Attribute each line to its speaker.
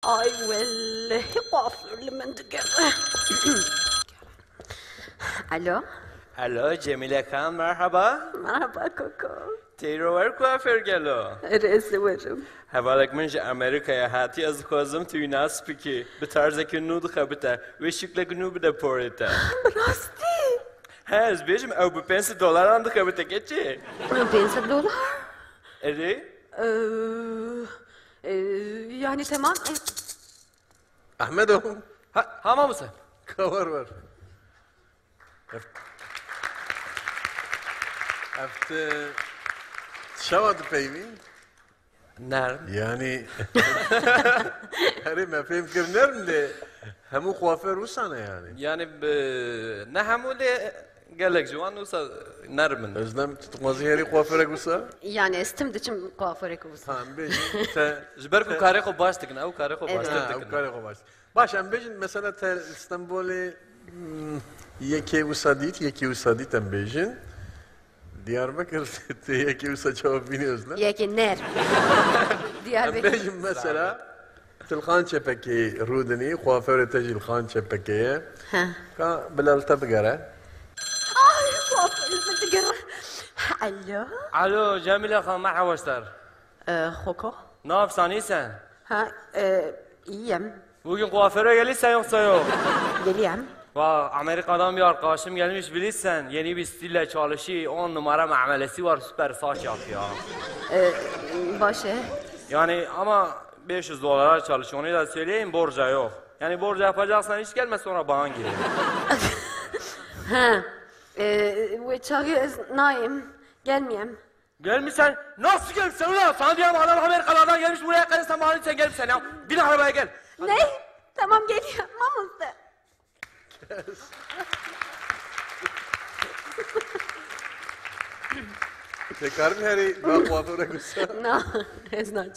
Speaker 1: Ay vallahi kuaförlü mentıkeli. Alo.
Speaker 2: Alo Cemile Khan merhaba.
Speaker 1: Merhaba Koko.
Speaker 2: Teyrover kuaför gelo.
Speaker 1: Rezi varım.
Speaker 2: Hevalek من جا أمريكا هاتی از خوازم توی ناس بکی به طرز که نود خبته و شکل گنو بده پورته.
Speaker 1: Rasti.
Speaker 2: Ha az بیشم او به $5 آنده خبته که چی؟
Speaker 1: $5.
Speaker 2: اری؟
Speaker 1: Yani tamam.
Speaker 3: Ahmet oğlum.
Speaker 2: Hamam mısın?
Speaker 3: Kavar var. Hafta şavadı peyvin.
Speaker 2: Nerm.
Speaker 3: Yani هري ما فهم كرنر اللي همو خوافير وسانه يعني.
Speaker 2: Yani ne hamule gelek جوان وسا نرمن.
Speaker 3: Özlem tutmazı heri خوافيرك وسا.
Speaker 1: Yani estim de çim kuaföre kuvuz.
Speaker 3: Ha bejin te
Speaker 2: جبركو كاري خو باشتك نه او كاري خو
Speaker 3: ha
Speaker 2: باشتك.
Speaker 3: ukare خوباش. Baş em bejin mesela te İstanbul'e yeki usadit yeki usadit em bejin. Diyarbakır te yeki usa cevap biniyoruz lan.
Speaker 1: Yeki ner. Diyarbakır.
Speaker 3: بيجي مثلا الخان شبكي رودني خوافير تجي الخان شبكي
Speaker 1: Ha.
Speaker 3: بلال تبقرة
Speaker 1: Ay kuaförlü mentıkeli. Alo.
Speaker 2: Alo Cemile Khan merhaba işler.
Speaker 1: Koko.
Speaker 2: Ne yapsan sen?
Speaker 1: Ha, iyiyim.
Speaker 2: Bugün kuaföre gelirsen yoksa yok.
Speaker 1: Geliyim.
Speaker 2: Amerika'dan bir arkadaşım gelmiş bilirsen yeni bir stille çalışıyor 10 numara muamelesi var süper saç yapıyor.
Speaker 1: Başı.
Speaker 2: Yani ama $500 çalışıyor onu da söyleyeyim borca yok. Yani borca yapacaksan hiç gelme sonra bana girin.
Speaker 1: Ha. Ve çağırıyoruz. Naim. Gelmeyeyim.
Speaker 2: Gelmişsen nasıl gelmişsen ulan sana diyorum adam Amerika'dan gelmiş buraya kalırsan bana sen gelmişsen ya. Bin arabaya gel.
Speaker 1: Ne? Tamam geliyorum. Mamızda.
Speaker 3: تكرم هري باقوا فرق
Speaker 1: No, it's not.